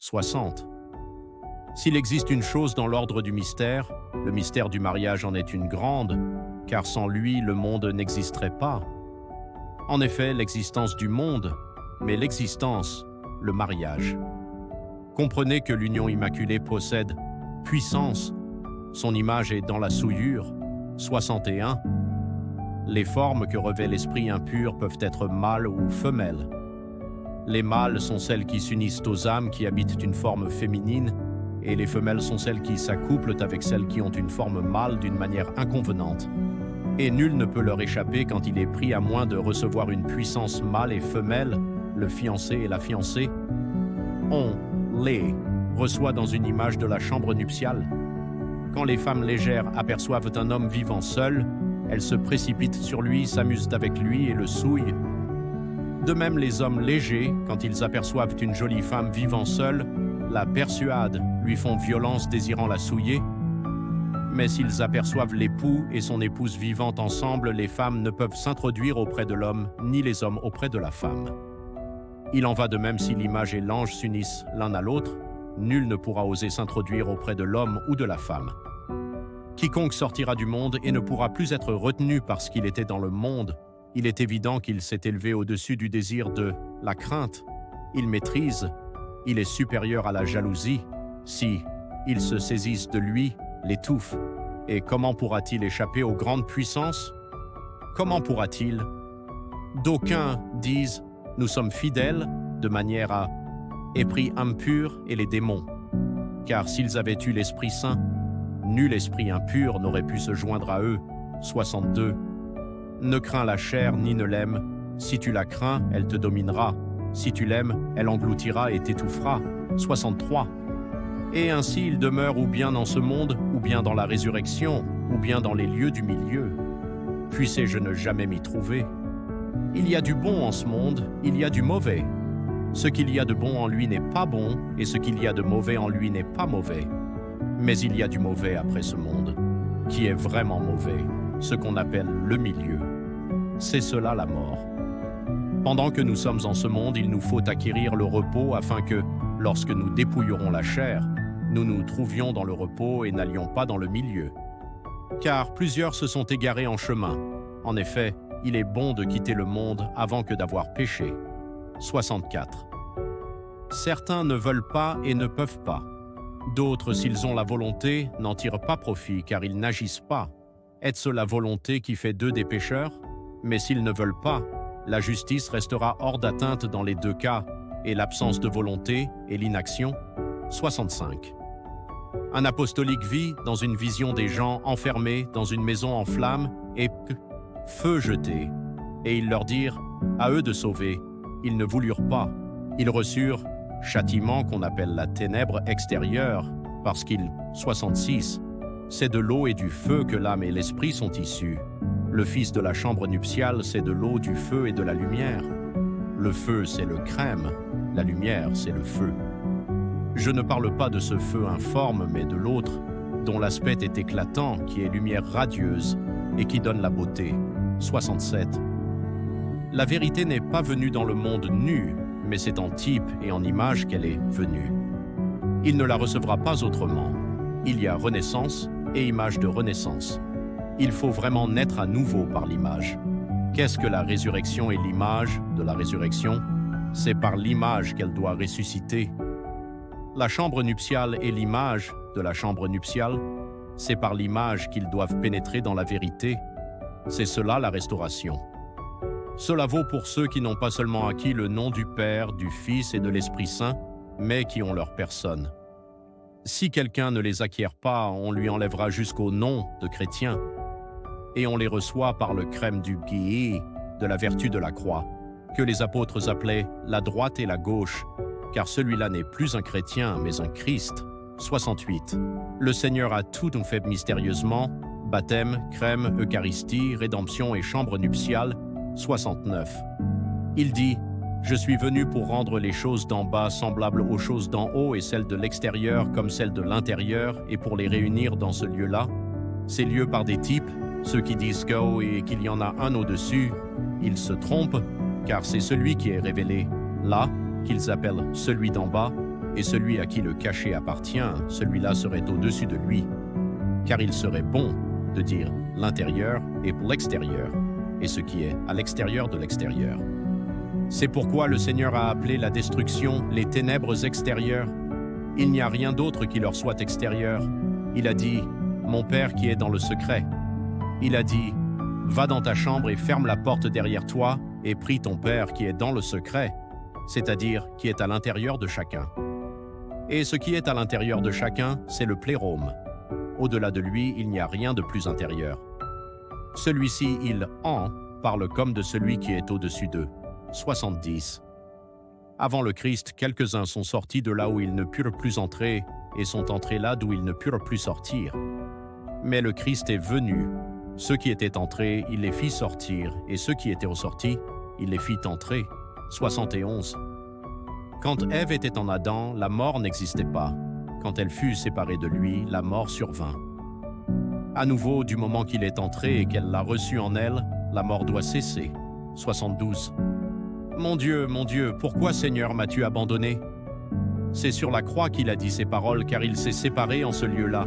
60. S'il existe une chose dans l'ordre du mystère, le mystère du mariage en est une grande, car sans lui, le monde n'existerait pas. En effet, l'existence du monde, mais l'existence, le mariage. Comprenez que l'union immaculée possède puissance, son image est dans la souillure, 61. Les formes que revêt l'esprit impur peuvent être mâles ou femelles. Les mâles sont celles qui s'unissent aux âmes qui habitent une forme féminine, et les femelles sont celles qui s'accouplent avec celles qui ont une forme mâle d'une manière inconvenante. Et nul ne peut leur échapper quand il est pris à moins de recevoir une puissance mâle et femelle, le fiancé et la fiancée. On les reçoit dans une image de la chambre nuptiale. Quand les femmes légères aperçoivent un homme vivant seul, elles se précipitent sur lui, s'amusent avec lui et le souillent. De même, les hommes légers, quand ils aperçoivent une jolie femme vivant seule, la persuadent, lui font violence désirant la souiller. Mais s'ils aperçoivent l'époux et son épouse vivant ensemble, les femmes ne peuvent s'introduire auprès de l'homme, ni les hommes auprès de la femme. Il en va de même si l'image et l'ange s'unissent l'un à l'autre, nul ne pourra oser s'introduire auprès de l'homme ou de la femme. Quiconque sortira du monde et ne pourra plus être retenu parce qu'il était dans le monde, il est évident qu'il s'est élevé au-dessus du désir de la crainte. Il maîtrise, il est supérieur à la jalousie. Si ils se saisissent de lui, l'étouffe. Et comment pourra-t-il échapper aux grandes puissances? Comment pourra-t-il? D'aucuns disent « Nous sommes fidèles » de manière à épris impurs et les démons. Car s'ils avaient eu l'Esprit Saint, nul esprit impur n'aurait pu se joindre à eux. 62. Ne crains la chair ni ne l'aime. Si tu la crains, elle te dominera. Si tu l'aimes, elle engloutira et t'étouffera. 63. Et ainsi il demeure ou bien dans ce monde, ou bien dans la résurrection, ou bien dans les lieux du milieu. Puissé-je ne jamais m'y trouver? Il y a du bon en ce monde, il y a du mauvais. Ce qu'il y a de bon en lui n'est pas bon, et ce qu'il y a de mauvais en lui n'est pas mauvais. Mais il y a du mauvais après ce monde, qui est vraiment mauvais, ce qu'on appelle le milieu. C'est cela la mort. Pendant que nous sommes en ce monde, il nous faut acquérir le repos afin que, lorsque nous dépouillerons la chair, nous nous trouvions dans le repos et n'allions pas dans le milieu. Car plusieurs se sont égarés en chemin. En effet, il est bon de quitter le monde avant que d'avoir péché. 64. Certains ne veulent pas et ne peuvent pas. D'autres, s'ils ont la volonté, n'en tirent pas profit car ils n'agissent pas. Est-ce la volonté qui fait d'eux des pécheurs? Mais s'ils ne veulent pas, la justice restera hors d'atteinte dans les deux cas, et l'absence de volonté et l'inaction. 65. Un apostolique vit dans une vision des gens enfermés dans une maison en flammes et feu jeté. Et ils leur dirent, à eux de sauver. Ils ne voulurent pas. Ils reçurent châtiment qu'on appelle la ténèbre extérieure, parce qu'ils, 66, c'est de l'eau et du feu que l'âme et l'esprit sont issus. Le fils de la chambre nuptiale, c'est de l'eau, du feu et de la lumière. Le feu, c'est le crème, la lumière, c'est le feu. Je ne parle pas de ce feu informe, mais de l'autre, dont l'aspect est éclatant, qui est lumière radieuse et qui donne la beauté. 67. La vérité n'est pas venue dans le monde nu, mais c'est en type et en image qu'elle est venue. Il ne la recevra pas autrement. Il y a renaissance et image de renaissance. Il faut vraiment naître à nouveau par l'image. Qu'est-ce que la résurrection et l'image de la résurrection? C'est par l'image qu'elle doit ressusciter. La chambre nuptiale et l'image de la chambre nuptiale, c'est par l'image qu'ils doivent pénétrer dans la vérité. C'est cela la restauration. Cela vaut pour ceux qui n'ont pas seulement acquis le nom du Père, du Fils et de l'Esprit Saint, mais qui ont leur personne. Si quelqu'un ne les acquiert pas, on lui enlèvera jusqu'au nom de chrétien. Et on les reçoit par le crème du gué, de la vertu de la croix, que les apôtres appelaient la droite et la gauche, car celui-là n'est plus un chrétien, mais un Christ. 68. Le Seigneur a tout nous fait mystérieusement, baptême, crème, Eucharistie, rédemption et chambre nuptiale. 69. Il dit « Je suis venu pour rendre les choses d'en bas semblables aux choses d'en haut et celles de l'extérieur comme celles de l'intérieur et pour les réunir dans ce lieu-là. Ces lieux par des types, ceux qui disent qu'il y en a un au-dessus, ils se trompent, car c'est celui qui est révélé là, qu'ils appellent celui d'en bas, et celui à qui le cachet appartient, celui-là serait au-dessus de lui, car il serait bon de dire l'intérieur et pour l'extérieur, et ce qui est à l'extérieur de l'extérieur. C'est pourquoi le Seigneur a appelé la destruction les ténèbres extérieures. Il n'y a rien d'autre qui leur soit extérieur. Il a dit, mon Père qui est dans le secret. Il a dit, va dans ta chambre et ferme la porte derrière toi et prie ton Père qui est dans le secret, c'est-à-dire qui est à l'intérieur de chacun. Et ce qui est à l'intérieur de chacun, c'est le plérôme. Au-delà de lui, il n'y a rien de plus intérieur. Celui-ci, il en parle comme de celui qui est au-dessus d'eux. 70. Avant le Christ, quelques-uns sont sortis de là où ils ne purent plus entrer et sont entrés là d'où ils ne purent plus sortir. Mais le Christ est venu. Ceux qui étaient entrés, il les fit sortir, et ceux qui étaient sortis, il les fit entrer. 71. Quand Ève était en Adam, la mort n'existait pas. Quand elle fut séparée de lui, la mort survint. À nouveau, du moment qu'il est entré et qu'elle l'a reçu en elle, la mort doit cesser. 72. Mon Dieu, pourquoi Seigneur m'as-tu abandonné? C'est sur la croix qu'il a dit ces paroles, car il s'est séparé en ce lieu-là,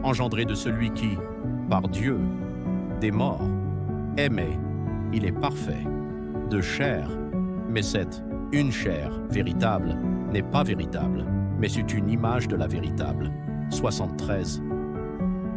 engendré de celui qui, par Dieu, des morts, aimait, il est parfait, de chair, mais cette une chair véritable n'est pas véritable, mais c'est une image de la véritable. 73.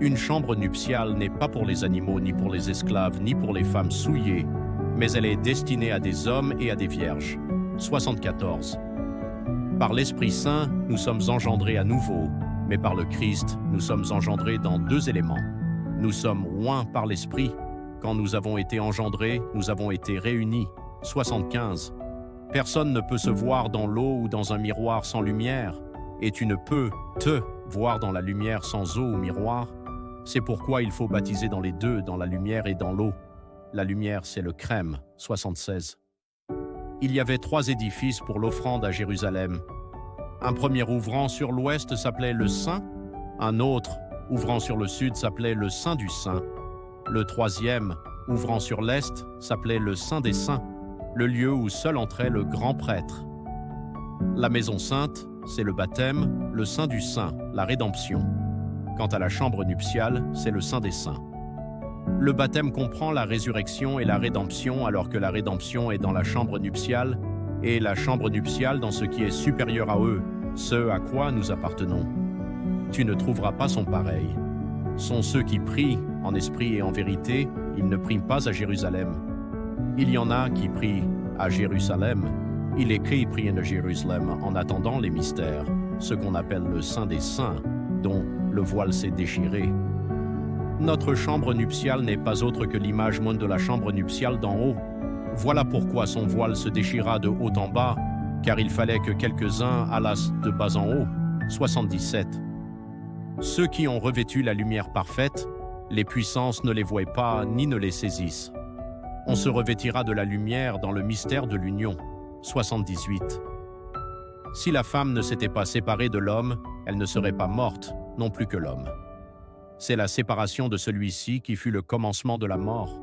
Une chambre nuptiale n'est pas pour les animaux, ni pour les esclaves, ni pour les femmes souillées, mais elle est destinée à des hommes et à des vierges. 74. Par l'Esprit Saint, nous sommes engendrés à nouveau, mais par le Christ, nous sommes engendrés dans deux éléments. Nous sommes oints par l'Esprit. Quand nous avons été engendrés, nous avons été réunis. 75. Personne ne peut se voir dans l'eau ou dans un miroir sans lumière, et tu ne peux te voir dans la lumière sans eau ou miroir. C'est pourquoi il faut baptiser dans les deux, dans la lumière et dans l'eau. La lumière, c'est le crème. 76. Il y avait 3 édifices pour l'offrande à Jérusalem. Un premier ouvrant sur l'ouest s'appelait le Saint, un autre, ouvrant sur le sud, s'appelait le Saint du Saint. Le troisième, ouvrant sur l'est, s'appelait le Saint des Saints, le lieu où seul entrait le grand prêtre. La maison sainte, c'est le baptême, le Saint du Saint, la rédemption. Quant à la chambre nuptiale, c'est le Saint des Saints. Le baptême comprend la résurrection et la rédemption, alors que la rédemption est dans la chambre nuptiale, et la chambre nuptiale dans ce qui est supérieur à eux, ce à quoi nous appartenons. Tu ne trouveras pas son pareil. Sont ceux qui prient en esprit et en vérité, ils ne prient pas à Jérusalem. Il y en a qui prient à Jérusalem. Il est écrit prient à Jérusalem en attendant les mystères, ce qu'on appelle le Saint des Saints, dont le voile s'est déchiré. Notre chambre nuptiale n'est pas autre que l'image même de la chambre nuptiale d'en haut. Voilà pourquoi son voile se déchira de haut en bas, car il fallait que quelques-uns allassent de bas en haut. 77. Ceux qui ont revêtu la lumière parfaite, les puissances ne les voient pas ni ne les saisissent. On se revêtira de la lumière dans le mystère de l'union. 78. Si la femme ne s'était pas séparée de l'homme, elle ne serait pas morte, non plus que l'homme. C'est la séparation de celui-ci qui fut le commencement de la mort.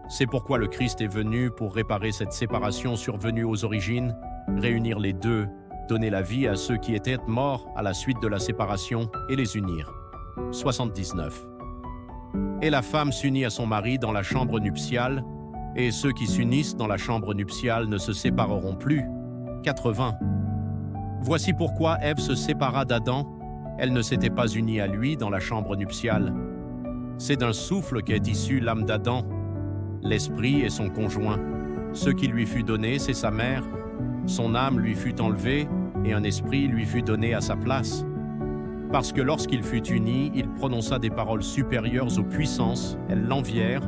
C'est pourquoi le Christ est venu pour réparer cette séparation survenue aux origines, réunir les deux, donner la vie à ceux qui étaient morts à la suite de la séparation et les unir. 79. Et la femme s'unit à son mari dans la chambre nuptiale, et ceux qui s'unissent dans la chambre nuptiale ne se sépareront plus. 80. Voici pourquoi Ève se sépara d'Adam. Elle ne s'était pas unie à lui dans la chambre nuptiale. C'est d'un souffle qu'est issue l'âme d'Adam. L'esprit est son conjoint. Ce qui lui fut donné, c'est sa mère. Son âme lui fut enlevée, et un esprit lui fut donné à sa place. Parce que lorsqu'il fut uni, il prononça des paroles supérieures aux puissances, elles l'envièrent,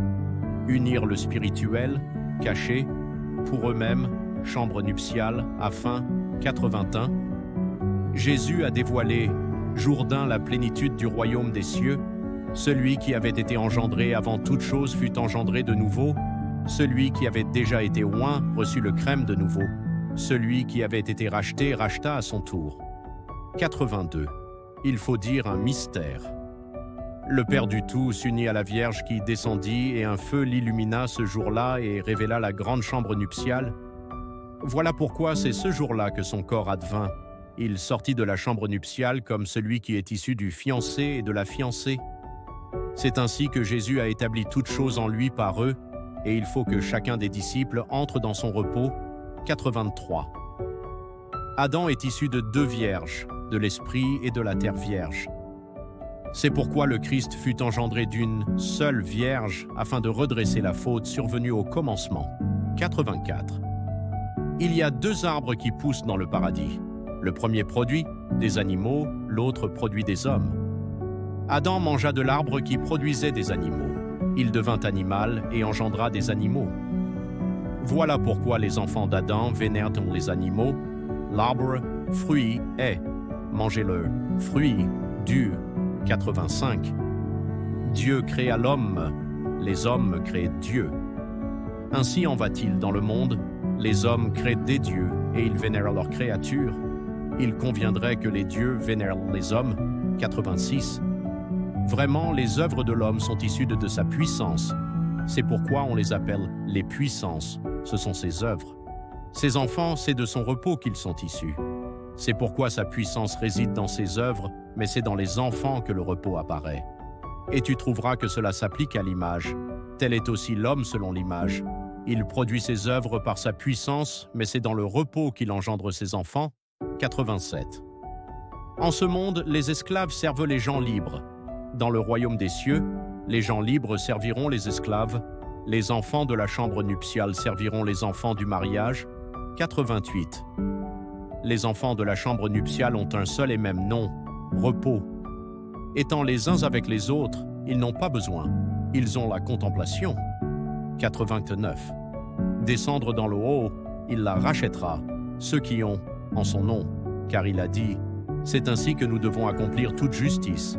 unirent le spirituel, caché, pour eux-mêmes, chambre nuptiale, afin, 81. Jésus a dévoilé, Jourdain, la plénitude du royaume des cieux. Celui qui avait été engendré avant toute chose fut engendré de nouveau. Celui qui avait déjà été oint reçut le crème de nouveau. Celui qui avait été racheté racheta à son tour. 82. Il faut dire un mystère. Le Père du Tout s'unit à la Vierge qui descendit, et un feu l'illumina ce jour-là et révéla la grande chambre nuptiale. Voilà pourquoi c'est ce jour-là que son corps advint. Il sortit de la chambre nuptiale comme celui qui est issu du fiancé et de la fiancée. C'est ainsi que Jésus a établi toutes choses en lui par eux, et il faut que chacun des disciples entre dans son repos. 83. Adam est issu de 2 vierges, de l'Esprit et de la terre vierge. C'est pourquoi le Christ fut engendré d'une seule vierge afin de redresser la faute survenue au commencement. 84. Il y a 2 arbres qui poussent dans le paradis. Le premier produit des animaux, l'autre produit des hommes. Adam mangea de l'arbre qui produisait des animaux. Il devint animal et engendra des animaux. Voilà pourquoi les enfants d'Adam vénèrent les animaux. L'arbre, fruit est, mangez-le, fruit, dur. 85. Dieu créa l'homme, les hommes créent Dieu. Ainsi en va-t-il dans le monde, les hommes créent des dieux et ils vénèrent leurs créatures. Il conviendrait que les dieux vénèrent les hommes. 86. Vraiment, les œuvres de l'homme sont issues de sa puissance. C'est pourquoi on les appelle les puissances. Ce sont ses œuvres. Ses enfants, c'est de son repos qu'ils sont issus. C'est pourquoi sa puissance réside dans ses œuvres, mais c'est dans les enfants que le repos apparaît. Et tu trouveras que cela s'applique à l'image. Tel est aussi l'homme selon l'image. Il produit ses œuvres par sa puissance, mais c'est dans le repos qu'il engendre ses enfants. 87. En ce monde, les esclaves servent les gens libres. Dans le royaume des cieux, les gens libres serviront les esclaves. Les enfants de la chambre nuptiale serviront les enfants du mariage. 88. Les enfants de la chambre nuptiale ont un seul et même nom, repos. Étant les uns avec les autres, ils n'ont pas besoin. Ils ont la contemplation. 89. Descendre dans le haut, il la rachètera, ceux qui ont, en son nom, car il a dit, c'est ainsi que nous devons accomplir toute justice.